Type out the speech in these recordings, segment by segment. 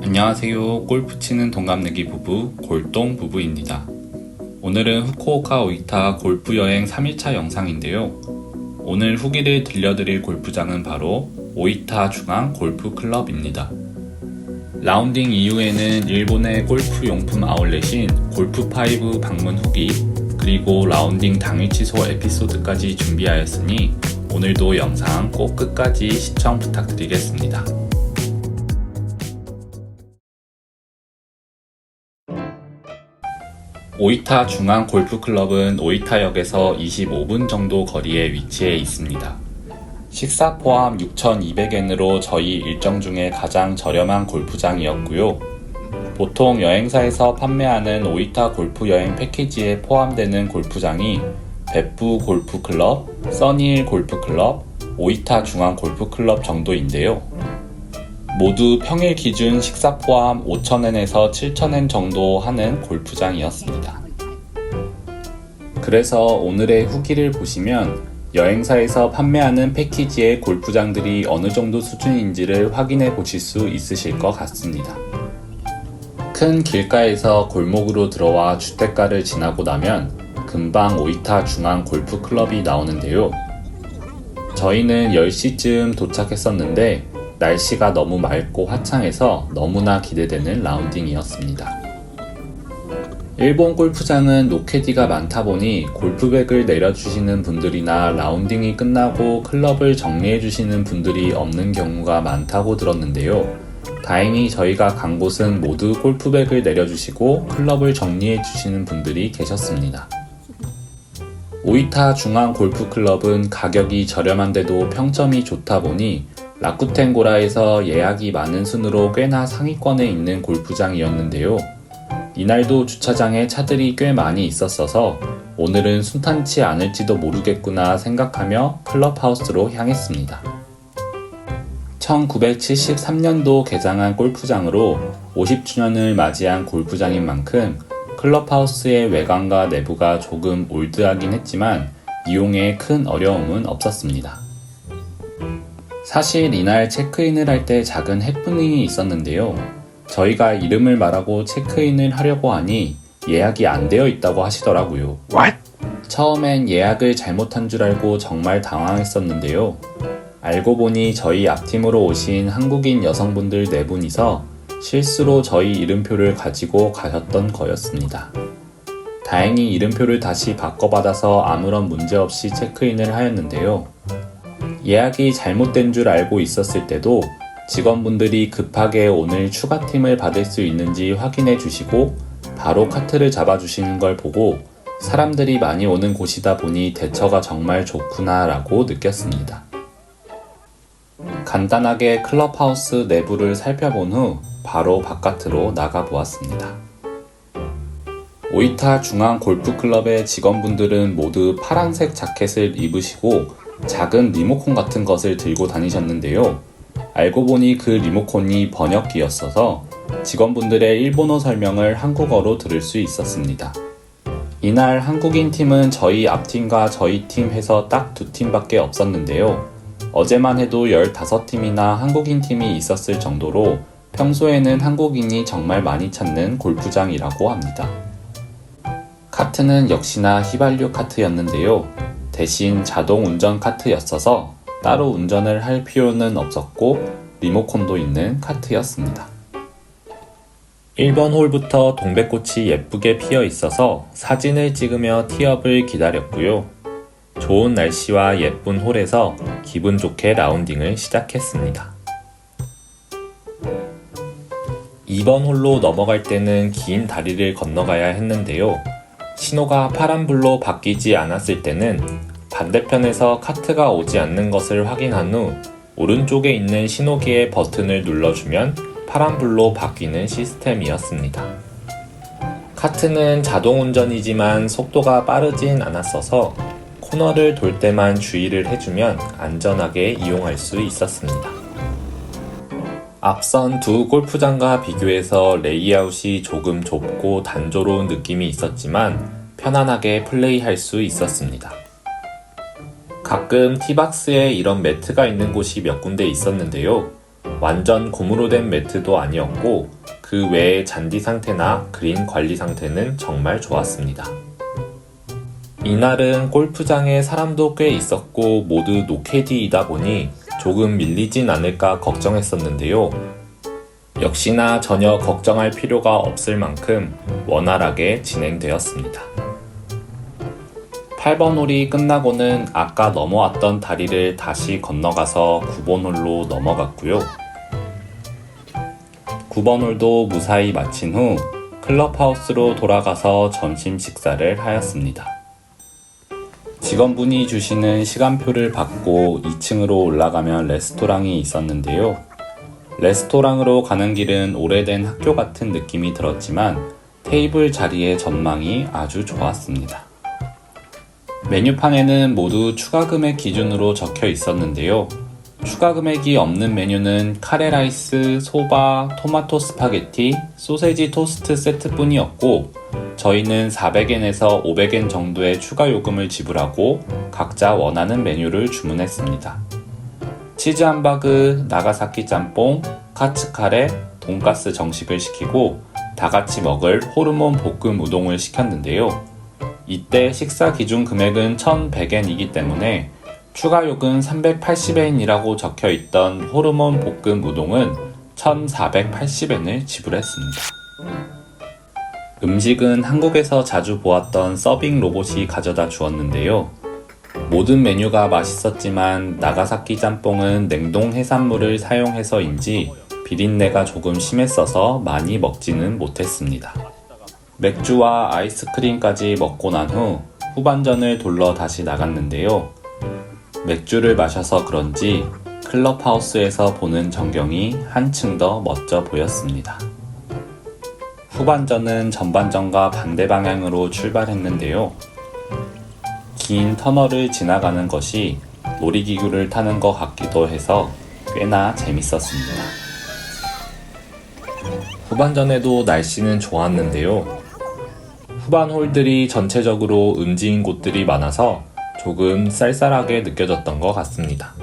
안녕하세요. 골프 치는 동갑내기 부부 골동 부부입니다. 오늘은 후쿠오카 오이타 골프 여행 3일차 영상인데요. 오늘 후기를 들려드릴 골프장은 바로 오이타 중앙 골프 클럽입니다. 라운딩 이후에는 일본의 골프 용품 아울렛인 골프5 방문 후기, 그리고 라운딩 당일 취소 에피소드까지 준비하였으니 오늘도 영상 꼭 끝까지 시청 부탁드리겠습니다. 오이타 중앙 골프클럽은 오이타역에서 25분 정도 거리에 위치해 있습니다. 식사 포함 6,200엔으로 저희 일정 중에 가장 저렴한 골프장이었고요. 보통 여행사에서 판매하는 오이타 골프 여행 패키지에 포함되는 골프장이 벳부 골프클럽, 써니힐 골프클럽, 오이타 중앙 골프클럽 정도인데요. 모두 평일 기준 식사 포함 5,000엔에서 7,000엔 정도 하는 골프장이었습니다. 그래서 오늘의 후기를 보시면 여행사에서 판매하는 패키지의 골프장들이 어느 정도 수준인지를 확인해 보실 수 있으실 것 같습니다. 큰 길가에서 골목으로 들어와 주택가를 지나고 나면 금방 오이타 중앙 골프클럽이 나오는데요. 저희는 10시쯤 도착했었는데 날씨가 너무 맑고 화창해서 너무나 기대되는 라운딩이었습니다. 일본 골프장은 노캐디가 많다 보니 골프백을 내려주시는 분들이나 라운딩이 끝나고 클럽을 정리해주시는 분들이 없는 경우가 많다고 들었는데요. 다행히 저희가 간 곳은 모두 골프백을 내려주시고 클럽을 정리해주시는 분들이 계셨습니다. 오이타 중앙 골프클럽은 가격이 저렴한데도 평점이 좋다 보니 라쿠텐고라에서 예약이 많은 순으로 꽤나 상위권에 있는 골프장이었는데요. 이날도 주차장에 차들이 꽤 많이 있었어서 오늘은 순탄치 않을지도 모르겠구나 생각하며 클럽하우스로 향했습니다. 1973년도 개장한 골프장으로 50주년을 맞이한 골프장인 만큼 클럽하우스의 외관과 내부가 조금 올드하긴 했지만 이용에 큰 어려움은 없었습니다. 사실 이날 체크인을 할 때 작은 해프닝이 있었는데요. 저희가 이름을 말하고 체크인을 하려고 하니 예약이 안 되어 있다고 하시더라고요. What? 처음엔 예약을 잘못한 줄 알고 정말 당황했었는데요. 알고 보니 저희 앞팀으로 오신 한국인 여성분들 4분이서 실수로 저희 이름표를 가지고 가셨던 거였습니다. 다행히 이름표를 다시 바꿔받아서 아무런 문제 없이 체크인을 하였는데요. 예약이 잘못된 줄 알고 있었을 때도 직원분들이 급하게 오늘 추가팀을 받을 수 있는지 확인해 주시고 바로 카트를 잡아주시는 걸 보고 사람들이 많이 오는 곳이다 보니 대처가 정말 좋구나 라고 느꼈습니다. 간단하게 클럽하우스 내부를 살펴본 후 바로 바깥으로 나가 보았습니다. 오이타 중앙 골프클럽의 직원분들은 모두 파란색 자켓을 입으시고 작은 리모컨 같은 것을 들고 다니셨는데요. 알고 보니 그 리모컨이 번역기였어서 직원분들의 일본어 설명을 한국어로 들을 수 있었습니다. 이날 한국인 팀은 저희 앞팀과 저희 팀 해서 딱 2팀밖에 없었는데요. 어제만 해도 15팀이나 한국인 팀이 있었을 정도로 평소에는 한국인이 정말 많이 찾는 골프장이라고 합니다. 카트는 역시나 휘발유 카트였는데요. 대신 자동 운전 카트였어서 따로 운전을 할 필요는 없었고 리모컨도 있는 카트였습니다. 1번 홀부터 동백꽃이 예쁘게 피어 있어서 사진을 찍으며 티업을 기다렸고요. 좋은 날씨와 예쁜 홀에서 기분 좋게 라운딩을 시작했습니다. 2번 홀로 넘어갈 때는 긴 다리를 건너가야 했는데요. 신호가 파란불로 바뀌지 않았을 때는 반대편에서 카트가 오지 않는 것을 확인한 후 오른쪽에 있는 신호기의 버튼을 눌러주면 파란불로 바뀌는 시스템이었습니다. 카트는 자동 운전이지만 속도가 빠르진 않았어서 코너를 돌 때만 주의를 해주면 안전하게 이용할 수 있었습니다. 앞선 두 골프장과 비교해서 레이아웃이 조금 좁고 단조로운 느낌이 있었지만 편안하게 플레이할 수 있었습니다. 가끔 티박스에 이런 매트가 있는 곳이 몇 군데 있었는데요. 완전 고무로 된 매트도 아니었고 그 외의 잔디 상태나 그린 관리 상태는 정말 좋았습니다. 이날은 골프장에 사람도 꽤 있었고 모두 노캐디이다 보니 조금 밀리진 않을까 걱정했었는데요. 역시나 전혀 걱정할 필요가 없을 만큼 원활하게 진행되었습니다. 8번 홀이 끝나고는 아까 넘어왔던 다리를 다시 건너가서 9번 홀로 넘어갔고요. 9번 홀도 무사히 마친 후 클럽하우스로 돌아가서 점심 식사를 하였습니다. 직원분이 주시는 시간표를 받고 2층으로 올라가면 레스토랑이 있었는데요. 레스토랑으로 가는 길은 오래된 학교 같은 느낌이 들었지만 테이블 자리의 전망이 아주 좋았습니다. 메뉴판에는 모두 추가 금액 기준으로 적혀 있었는데요. 추가 금액이 없는 메뉴는 카레라이스, 소바, 토마토 스파게티, 소세지 토스트 세트뿐이었고 저희는 400엔에서 500엔 정도의 추가 요금을 지불하고 각자 원하는 메뉴를 주문했습니다. 치즈 함바그, 나가사키 짬뽕, 카츠 카레, 돈가스 정식을 시키고 다같이 먹을 호르몬 볶음 우동을 시켰는데요. 이때 식사 기준 금액은 1100엔이기 때문에 추가 요금 380엔이라고 적혀있던 호르몬 볶음 우동은 1480엔을 지불했습니다. 음식은 한국에서 자주 보았던 서빙 로봇이 가져다 주었는데요. 모든 메뉴가 맛있었지만 나가사키 짬뽕은 냉동 해산물을 사용해서인지 비린내가 조금 심했어서 많이 먹지는 못했습니다. 맥주와 아이스크림까지 먹고 난 후 후반전을 돌러 다시 나갔는데요. 맥주를 마셔서 그런지 클럽하우스에서 보는 전경이 한층 더 멋져 보였습니다. 후반전은 전반전과 반대 방향으로 출발했는데요. 긴 터널을 지나가는 것이 놀이기구를 타는 것 같기도 해서 꽤나 재밌었습니다. 후반전에도 날씨는 좋았는데요. 후반 홀들이 전체적으로 음지인 곳들이 많아서 조금 쌀쌀하게 느껴졌던 것 같습니다.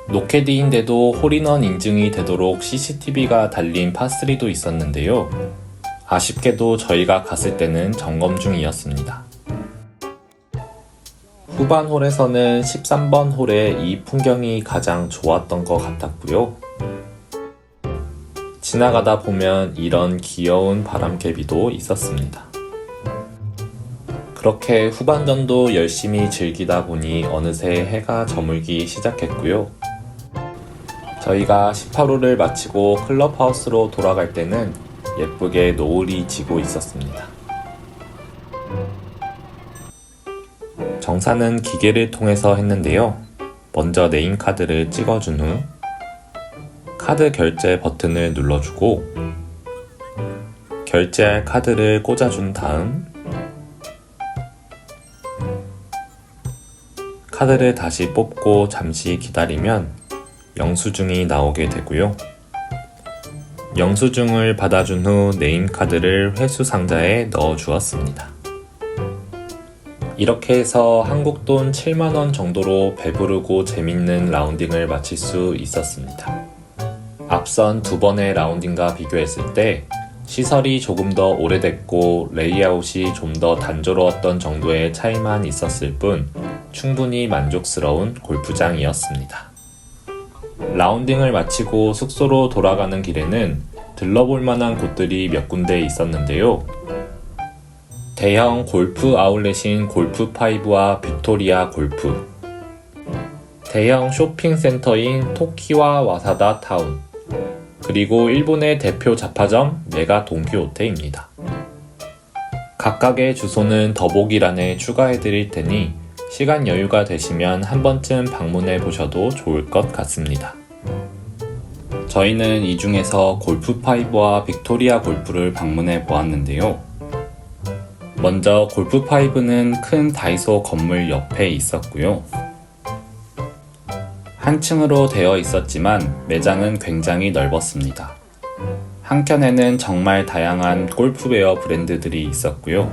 노캐디인데도 홀인원 인증이 되도록 CCTV가 달린 파3도 있었는데요. 아쉽게도 저희가 갔을 때는 점검 중이었습니다. 후반 홀에서는 13번 홀의 이 풍경이 가장 좋았던 것 같았고요. 지나가다 보면 이런 귀여운 바람개비도 있었습니다. 그렇게 후반전도 열심히 즐기다 보니 어느새 해가 저물기 시작했고요. 저희가 18홀을 마치고 클럽하우스로 돌아갈 때는 예쁘게 노을이 지고 있었습니다. 정산은 기계를 통해서 했는데요. 먼저 네임카드를 찍어준 후 카드 결제 버튼을 눌러주고 결제할 카드를 꽂아준 다음 카드를 다시 뽑고 잠시 기다리면 영수증이 나오게 되고요. 영수증을 받아준 후 네임카드를 회수 상자에 넣어 주었습니다. 이렇게 해서 한국 돈 7만원 정도로 배부르고 재밌는 라운딩을 마칠 수 있었습니다. 앞선 두 번의 라운딩과 비교했을 때 시설이 조금 더 오래됐고 레이아웃이 좀 더 단조로웠던 정도의 차이만 있었을 뿐 충분히 만족스러운 골프장이었습니다. 라운딩을 마치고 숙소로 돌아가는 길에는 들러볼 만한 곳들이 몇 군데 있었는데요. 대형 골프 아울렛인 골프5와 빅토리아 골프, 대형 쇼핑센터인 토키와 와사다 타운, 그리고 일본의 대표 잡화점 메가 돈키호테입니다. 각각의 주소는 더보기란에 추가해드릴 테니 시간 여유가 되시면 한 번쯤 방문해 보셔도 좋을 것 같습니다. 저희는 이 중에서 골프5와 빅토리아 골프를 방문해 보았는데요. 먼저 골프5는 큰 다이소 건물 옆에 있었고요. 한 층으로 되어 있었지만 매장은 굉장히 넓었습니다. 한켠에는 정말 다양한 골프웨어 브랜드들이 있었고요.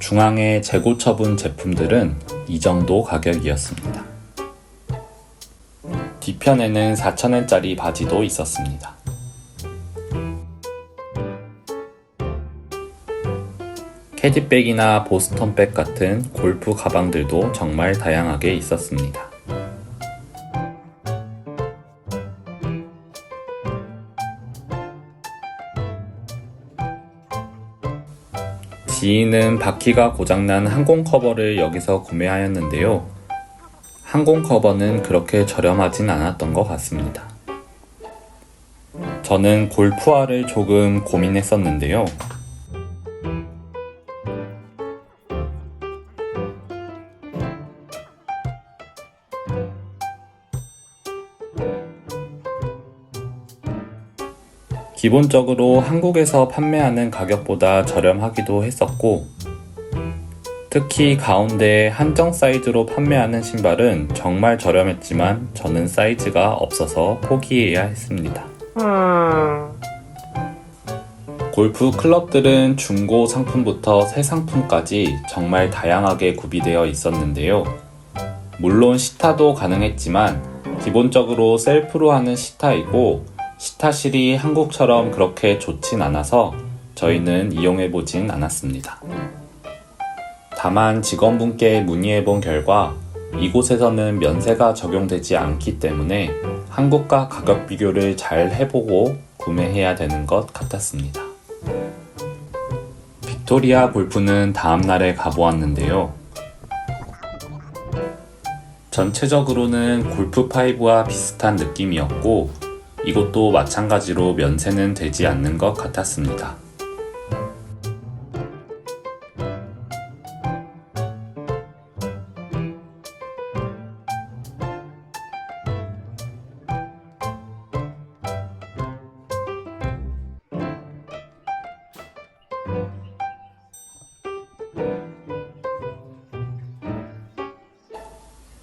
중앙의 재고 처분 제품들은 이 정도 가격이었습니다. 뒤편에는 4,000원짜리 바지도 있었습니다. 캐디백이나 보스턴백 같은 골프 가방들도 정말 다양하게 있었습니다. 지인은 바퀴가 고장난 항공 커버를 여기서 구매하였는데요. 항공 커버는 그렇게 저렴하진 않았던 것 같습니다. 저는 골프화를 조금 고민했었는데요. 기본적으로 한국에서 판매하는 가격보다 저렴하기도 했었고, 특히 가운데 한정 사이즈로 판매하는 신발은 정말 저렴했지만 저는 사이즈가 없어서 포기해야 했습니다. 골프 클럽들은 중고 상품부터 새 상품까지 정말 다양하게 구비되어 있었는데요. 물론 시타도 가능했지만 기본적으로 셀프로 하는 시타이고, 시타실이 한국처럼 그렇게 좋진 않아서 저희는 이용해보진 않았습니다. 다만 직원분께 문의해본 결과 이곳에서는 면세가 적용되지 않기 때문에 한국과 가격 비교를 잘 해보고 구매해야 되는 것 같았습니다. 빅토리아 골프는 다음날에 가보았는데요. 전체적으로는 골프5와 비슷한 느낌이었고, 이것도 마찬가지로 면세는 되지 않는 것 같았습니다.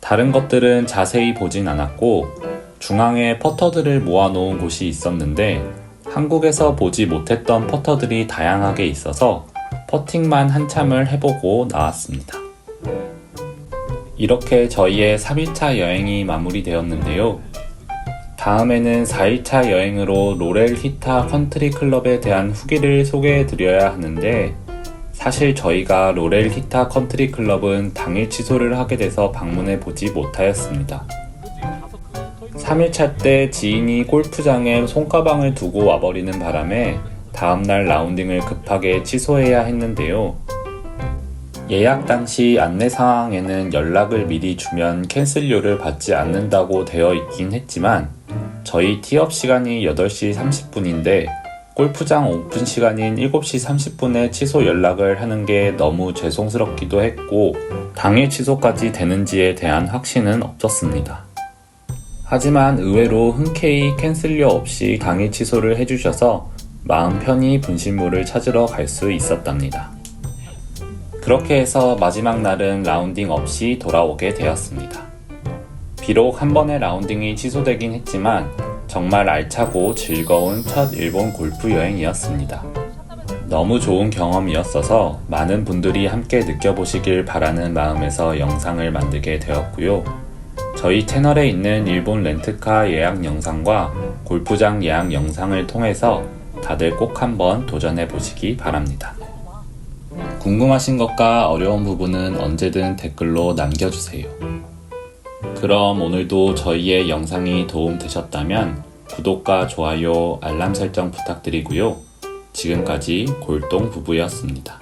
다른 것들은 자세히 보진 않았고, 중앙에 퍼터들을 모아놓은 곳이 있었는데 한국에서 보지 못했던 퍼터들이 다양하게 있어서 퍼팅만 한참을 해보고 나왔습니다. 이렇게 저희의 3일차 여행이 마무리되었는데요. 다음에는 4일차 여행으로 로렐 히타 컨트리 클럽에 대한 후기를 소개해드려야 하는데, 사실 저희가 로렐 히타 컨트리 클럽은 당일 취소를 하게 돼서 방문해보지 못하였습니다. 3일차 때 지인이 골프장에 손가방을 두고 와버리는 바람에 다음날 라운딩을 급하게 취소해야 했는데요. 예약 당시 안내사항에는 연락을 미리 주면 캔슬료를 받지 않는다고 되어 있긴 했지만 저희 티업 시간이 8시 30분인데 골프장 오픈 시간인 7시 30분에 취소 연락을 하는 게 너무 죄송스럽기도 했고, 당일 취소까지 되는지에 대한 확신은 없었습니다. 하지만 의외로 흔쾌히 캔슬료 없이 당일 취소를 해주셔서 마음 편히 분실물을 찾으러 갈 수 있었답니다. 그렇게 해서 마지막 날은 라운딩 없이 돌아오게 되었습니다. 비록 한 번의 라운딩이 취소되긴 했지만 정말 알차고 즐거운 첫 일본 골프 여행이었습니다. 너무 좋은 경험이었어서 많은 분들이 함께 느껴보시길 바라는 마음에서 영상을 만들게 되었고요. 저희 채널에 있는 일본 렌트카 예약 영상과 골프장 예약 영상을 통해서 다들 꼭 한번 도전해 보시기 바랍니다. 궁금하신 것과 어려운 부분은 언제든 댓글로 남겨주세요. 그럼 오늘도 저희의 영상이 도움되셨다면 구독과 좋아요, 알람 설정 부탁드리고요. 지금까지 골동 부부였습니다.